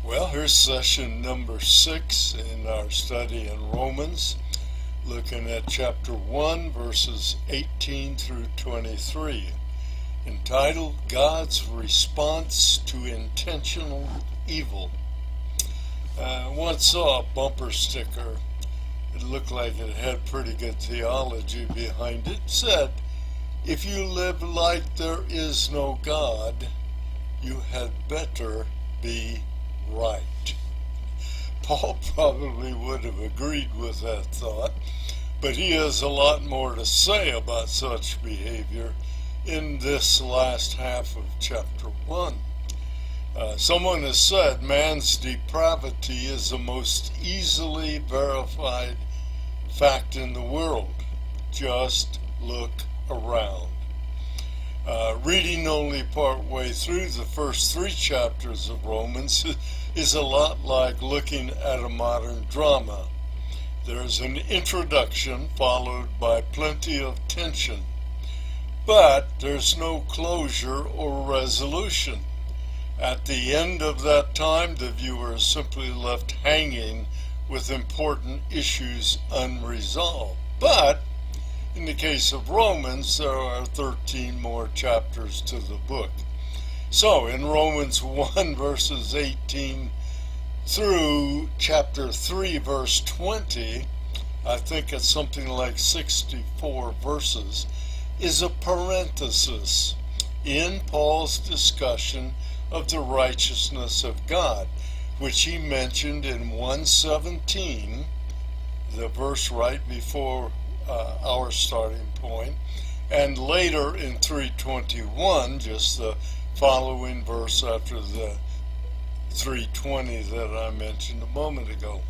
Well, here's session number 6 in our study in Romans, looking at chapter 1, verses 18 through 23, entitled God's Response to Intentional Evil. I once saw a bumper sticker. It looked like it had pretty good theology behind it. It said, "If you live like there is no God, you had better be right." Paul probably would have agreed with that thought, but he has a lot more to say about such behavior in this last half of chapter 1. Someone has said man's depravity is the most easily verified fact in the world. Just look around. Reading only part way through the first 3 chapters of Romans is a lot like looking at a modern drama. There's an introduction followed by plenty of tension, but there's no closure or resolution. At the end of that time, the viewer is simply left hanging with important issues unresolved. But in the case of Romans, there are 13 more chapters to the book. So in Romans 1 verses 18 through chapter 3 verse 20, I think it's something like 64 verses, is a parenthesis in Paul's discussion of the righteousness of God, which he mentioned in 1:17, the verse right before our starting point, and later in 3:21, just the following verse after the 3:20 that I mentioned a moment ago.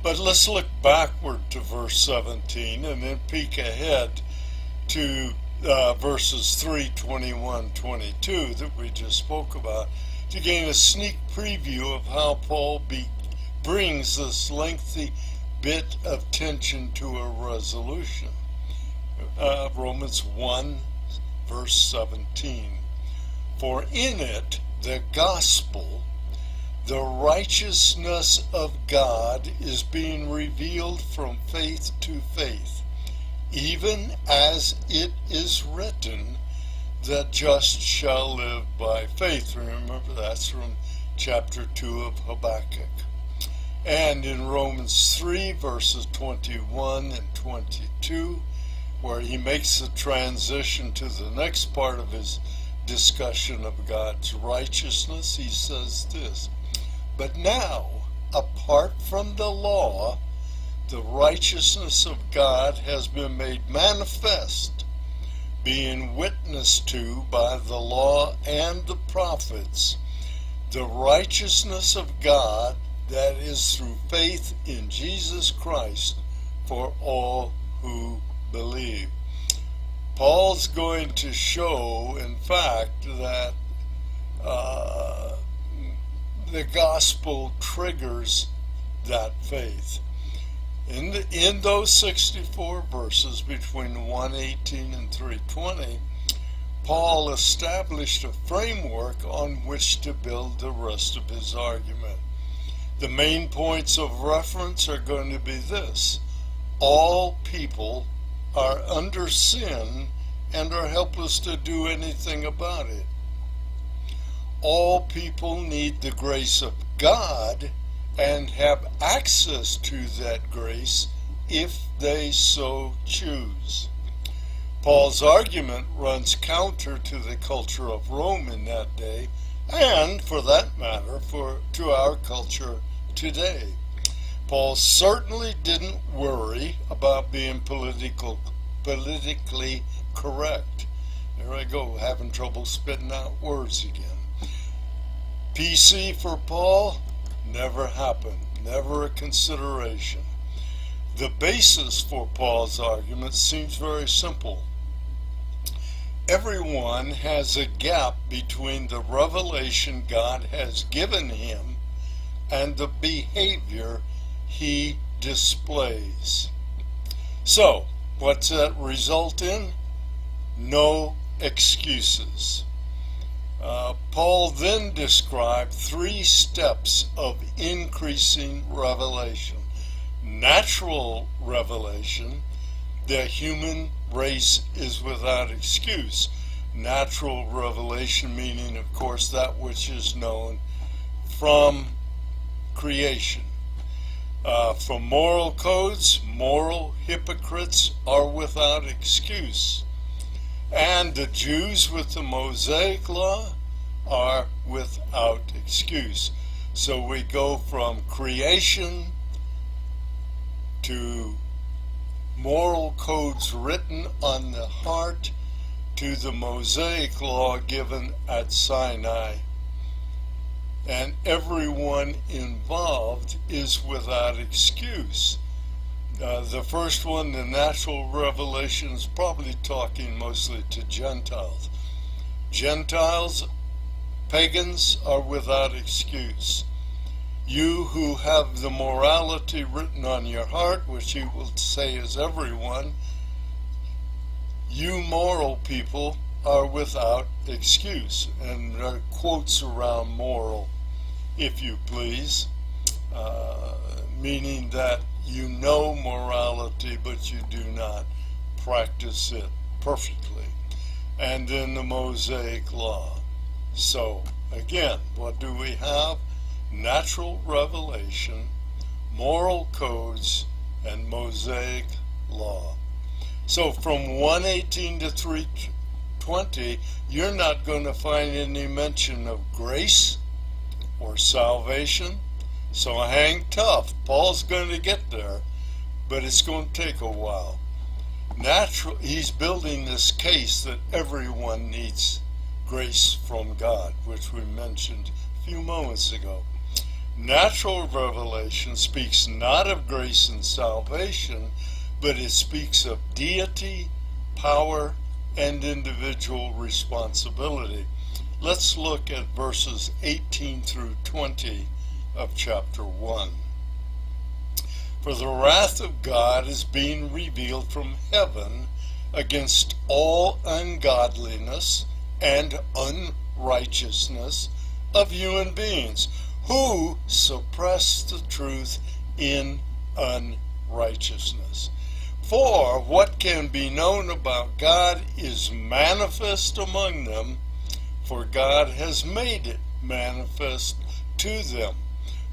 But let's look backward to verse 17 and then peek ahead to verses 3:21, 22 that we just spoke about to gain a sneak preview of how Paul brings this lengthy bit of tension to a resolution. Romans 1 verse 17. For in it, the gospel, the righteousness of God is being revealed from faith to faith, even as it is written, the just shall live by faith. Remember, that's from chapter 2 of Habakkuk. And in Romans 3 verses 21 and 22, where he makes the transition to the next part of his discussion of God's righteousness, he says this, "But now, apart from the law, the righteousness of God has been made manifest, being witnessed to by the law and the prophets, the righteousness of God that is through faith in Jesus Christ for all who believe." Paul's going to show, in fact, that the gospel triggers that faith. In those 64 verses between 1:18 and 3:20, Paul established a framework on which to build the rest of his argument. The main points of reference are going to be this: all people are under sin and are helpless to do anything about it. All people need the grace of God and have access to that grace if they so choose. Paul's argument runs counter to the culture of Rome in that day, and for that matter, to our culture today. Paul certainly didn't worry about being politically correct. There I go, having trouble spitting out words again. PC for Paul never happened, never a consideration. The basis for Paul's argument seems very simple. Everyone has a gap between the revelation God has given him and the behavior he displays. So, what's that result in? No excuses. Paul then described 3 steps of increasing revelation. Natural revelation, the human race is without excuse. Natural revelation meaning, of course, that which is known from creation. From moral codes, moral hypocrites are without excuse. And the Jews with the Mosaic law are without excuse. So we go from creation to moral codes written on the heart to the Mosaic law given at Sinai. And everyone involved is without excuse. The first one, the natural revelation, is probably talking mostly to Gentiles. Gentiles, pagans, are without excuse. You who have the morality written on your heart, which he will say is everyone, you moral people are without excuse. And there are quotes around moral, if you please, meaning that you know morality, but you do not practice it perfectly. And then the Mosaic law. So, again, what do we have? Natural revelation, moral codes, and Mosaic law. So from 118 to 320, you're not going to find any mention of grace or salvation. So hang tough. Paul's going to get there, but it's going to take a while. He's building this case that everyone needs grace from God, which we mentioned a few moments ago. Natural revelation speaks not of grace and salvation, but it speaks of deity, power, and individual responsibility. Let's look at verses 18 through 20 of chapter 1. For the wrath of God is being revealed from heaven against all ungodliness and unrighteousness of human beings who suppress the truth in unrighteousness. For what can be known about God is manifest among them, for God has made it manifest to them.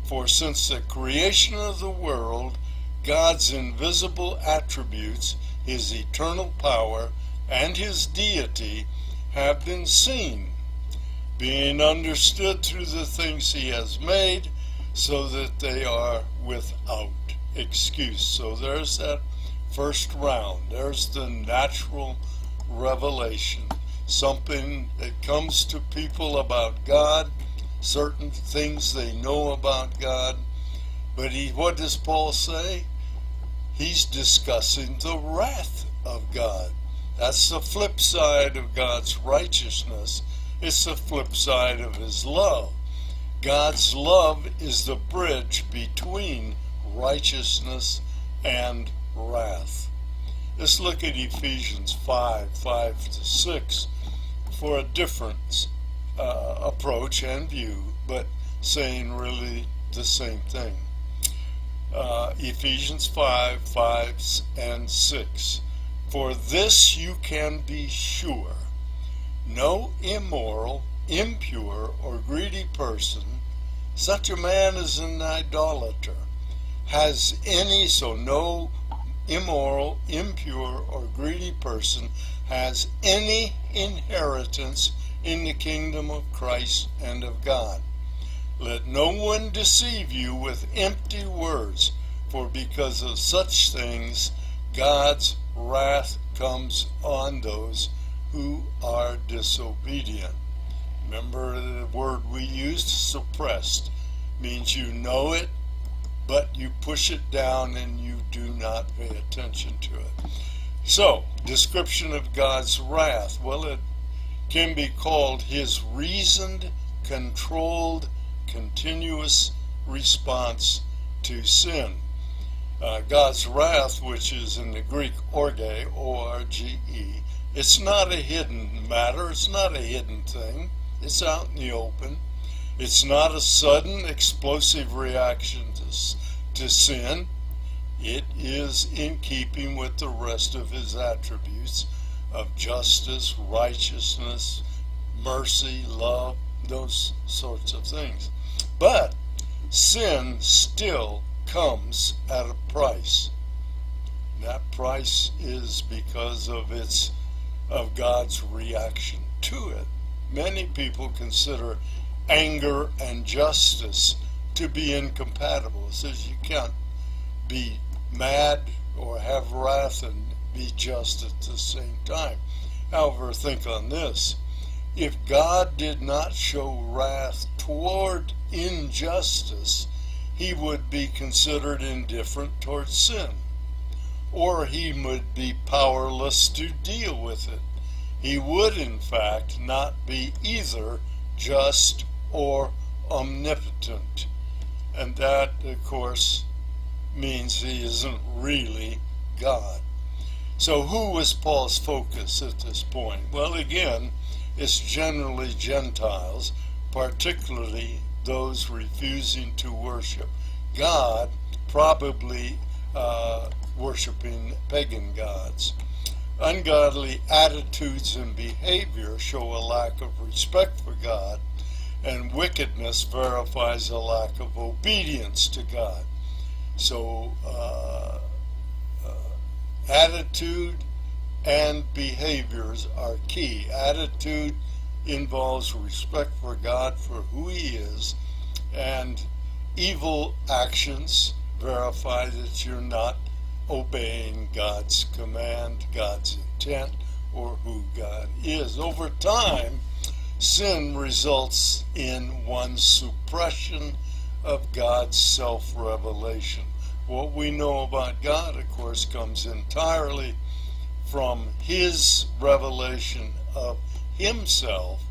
For since the creation of the world, God's invisible attributes, his eternal power, and his deity have been seen, being understood through the things he has made, so that they are without excuse. So there's that first round. There's the natural revelation, something that comes to people about God, certain things they know about God. But what does Paul say? He's discussing the wrath of God. That's the flip side of God's righteousness. It's the flip side of his love. God's love is the bridge between righteousness and wrath. Let's look at Ephesians 5:5-6 for a different approach and view, but saying really the same thing. Ephesians 5:5-6. For this you can be sure, no immoral, impure, or greedy person, such a man as an idolater, has any, so no immoral, impure, or greedy person has any inheritance in the kingdom of Christ and of God. Let no one deceive you with empty words, for because of such things God's wrath comes on those who are disobedient. Remember the word we used, suppressed, means you know it, but you push it down and you do not pay attention to it. So, description of God's wrath. Well, it can be called his reasoned, controlled, continuous response to sin. God's wrath, which is in the Greek orge, O-R-G-E, it's not a hidden matter, it's not a hidden thing. It's out in the open. It's not a sudden, explosive reaction to sin. It is in keeping with the rest of his attributes of justice, righteousness, mercy, love, those sorts of things. But sin still comes at a price. That price is because of God's reaction to it. Many people consider anger and justice to be incompatible. It says you can't be mad or have wrath and be just at the same time. However, think on this. If God did not show wrath toward injustice, he would be considered indifferent towards sin, or he would be powerless to deal with it. He would, in fact, not be either just or omnipotent. And that, of course, means he isn't really God. So who was Paul's focus at this point? Well, again, it's generally Gentiles, particularly those refusing to worship God, probably worshiping pagan gods. Ungodly attitudes and behavior show a lack of respect for God, and wickedness verifies a lack of obedience to God. So attitude and behaviors are key. Attitude involves respect for God for who he is, and evil actions verify that you're not obeying God's command, God's intent, or who God is. Over time, sin results in one's suppression of God's self-revelation. What we know about God, of course, comes entirely from his revelation of himself.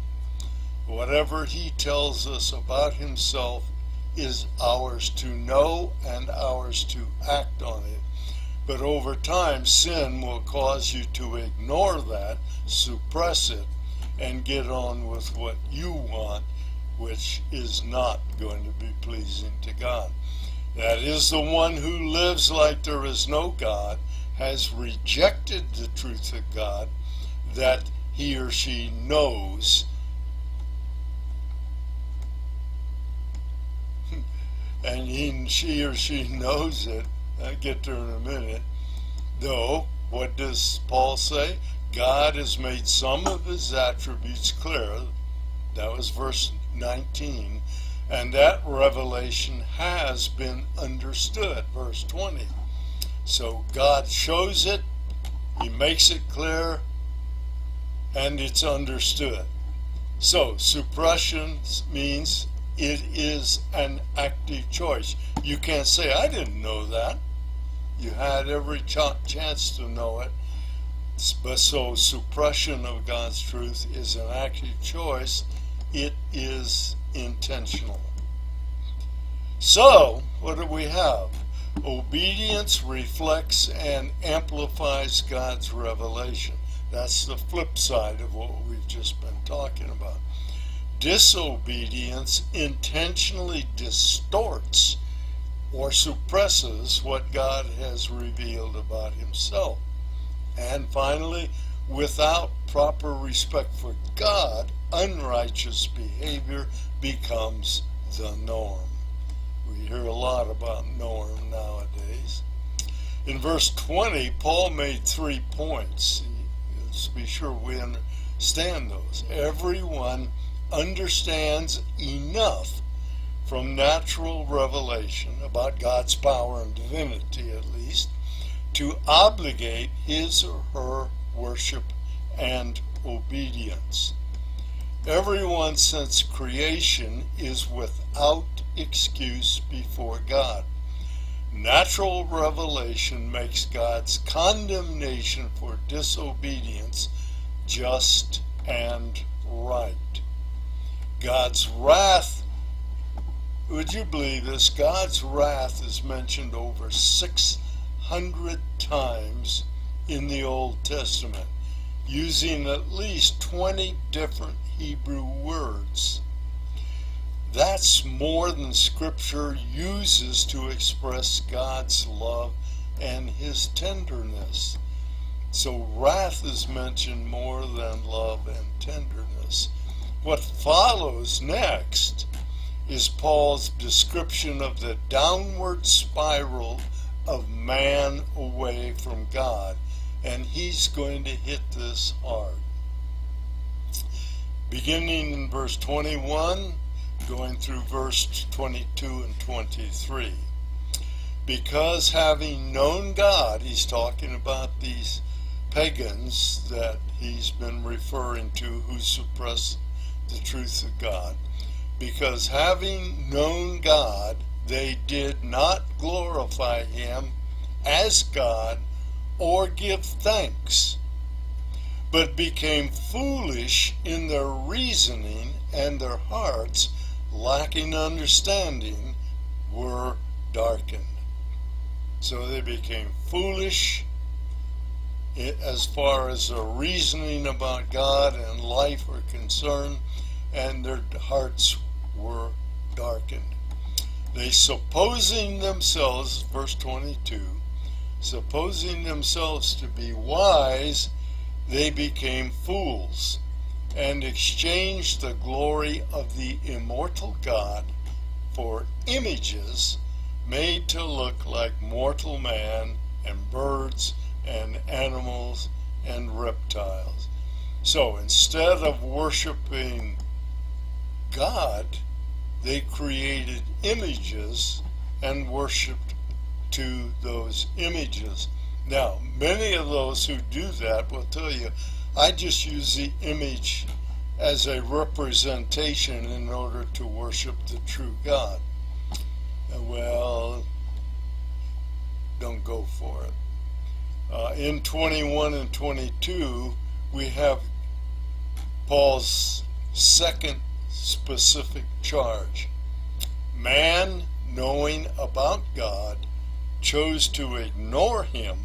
Whatever he tells us about himself is ours to know and ours to act on it. But over time, sin will cause you to ignore that, suppress it, and get on with what you want, which is not going to be pleasing to God. That is, the one who lives like there is no God has rejected the truth of God that he or she knows. And she or she knows it. I'll get there in a minute. Though, what does Paul say? God has made some of his attributes clear. That was verse 19. And that revelation has been understood. Verse 20. So God shows it, he makes it clear, and it's understood. So suppression means it is an active choice. You can't say, I didn't know that. You had every chance to know it. But so suppression of God's truth is an active choice. It is intentional. So, what do we have? Obedience reflects and amplifies God's revelation. That's the flip side of what we've just been talking about. Disobedience intentionally distorts or suppresses what God has revealed about himself. And finally, without proper respect for God, unrighteous behavior becomes the norm. We hear a lot about norm nowadays. In verse 20, Paul made 3 points. Let's be sure we understand those. Everyone understands enough from natural revelation about God's power and divinity, at least, to obligate his or her worship and obedience. Everyone since creation is without excuse before God. Natural revelation makes God's condemnation for disobedience just and right. God's wrath, would you believe this? God's wrath is mentioned over 600 times in the Old Testament. using at least 20 different Hebrew words. That's more than Scripture uses to express God's love and his tenderness. So wrath is mentioned more than love and tenderness. What follows next is Paul's description of the downward spiral of man away from God, and he's going to hit this hard. Beginning in verse 21, going through verse 22 and 23. Because having known God, he's talking about these pagans that he's been referring to who suppress the truth of God. Because having known God, they did not glorify him as God or give thanks, but became foolish in their reasoning, and their hearts, lacking understanding, were darkened. So they became foolish as far as their reasoning about God and life are concerned, and their hearts were darkened. They supposing themselves, verse 22, supposing themselves to be wise, they became fools, and exchanged the glory of the immortal God for images made to look like mortal man and birds and animals and reptiles. So instead of worshiping God, they created images and worshiped to those images. Now, many of those who do that will tell you, I just use the image as a representation in order to worship the true God. Well, don't go for it. In 21 and 22, we have Paul's second specific charge. Man, knowing about God, chose to ignore him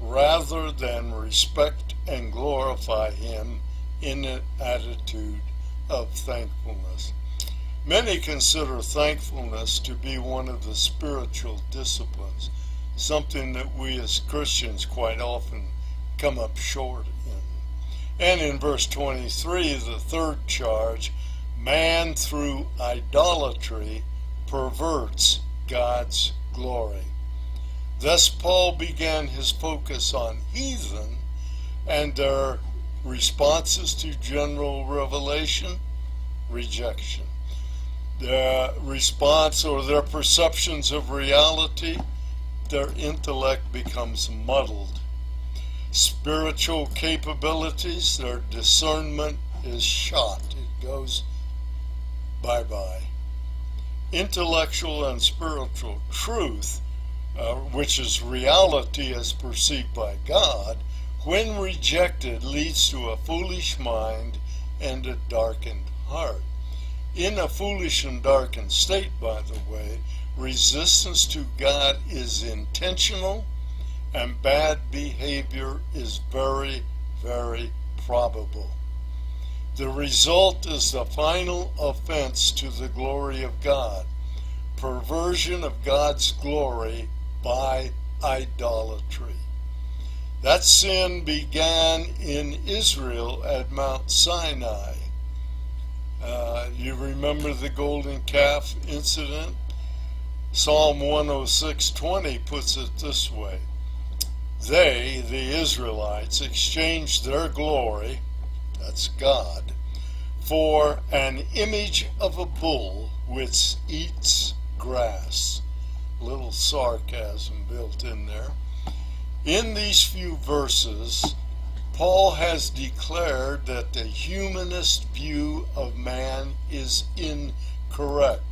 rather than respect and glorify him in an attitude of thankfulness. Many consider thankfulness to be one of the spiritual disciplines, something that we as Christians quite often come up short in. And in verse 23, the third charge, man through idolatry perverts God's glory. Thus Paul began his focus on heathen and their responses to general revelation, rejection. Their response or their perceptions of reality, their intellect becomes muddled. Spiritual capabilities, their discernment is shot. It goes bye-bye. Intellectual and spiritual truth, which is reality as perceived by God, when rejected, leads to a foolish mind and a darkened heart. In a foolish and darkened state, by the way, resistance to God is intentional, and bad behavior is very, very probable. The result is the final offense to the glory of God, perversion of God's glory by idolatry. That sin began in Israel at Mount Sinai. You remember the golden calf incident? Psalm 106:20 puts it this way. They, the Israelites, exchanged their glory, that's God, for an image of a bull which eats grass. Little sarcasm built in there. In these few verses, Paul has declared that the humanist view of man is incorrect.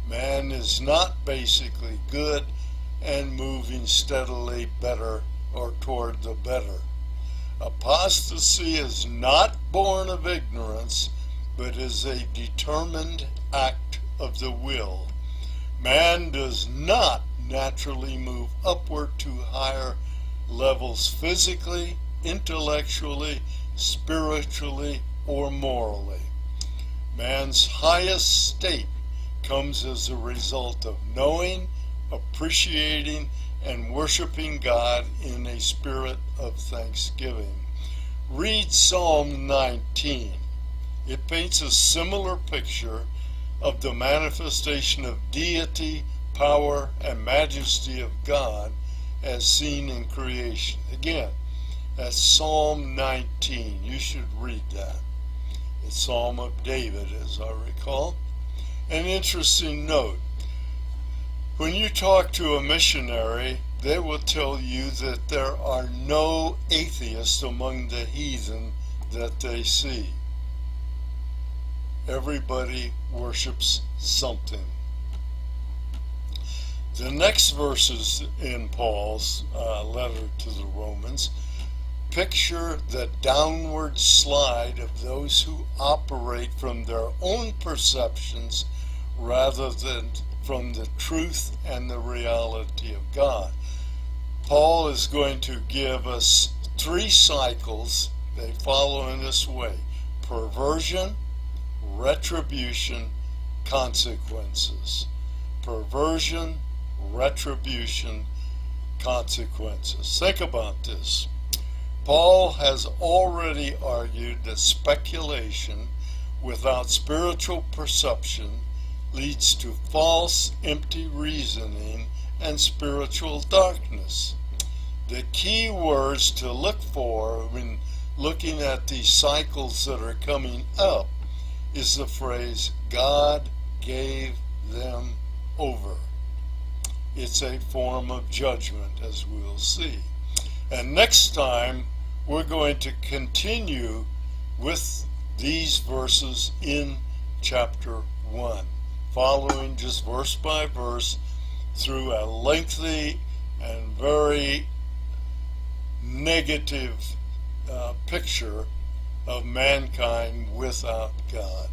Man is not basically good and moving steadily better or toward the better. Apostasy is not born of ignorance, but is a determined act of the will. Man does not naturally move upward to higher levels physically, intellectually, spiritually or morally. Man's highest state comes as a result of knowing, appreciating, and worshiping God in a spirit of thanksgiving. Read Psalm 19. It paints a similar picture of the manifestation of deity, power, and majesty of God as seen in creation. Again, that's Psalm 19. You should read that. It's Psalm of David, as I recall. An interesting note. When you talk to a missionary, they will tell you that there are no atheists among the heathen that they see. Everybody worships something. The next verses in Paul's letter to the Romans picture the downward slide of those who operate from their own perceptions rather than from the truth and the reality of God. Paul is going to give us 3 cycles. They follow in this way: perversion, retribution, consequences. Perversion, retribution, consequences. Think about this. Paul has already argued that speculation without spiritual perception leads to false, empty reasoning and spiritual darkness. The key words to look for when looking at these cycles that are coming up is the phrase, God gave them over. It's a form of judgment, as we'll see. And next time, we're going to continue with these verses in chapter 1, following just verse by verse through a lengthy and very negative picture of mankind without God.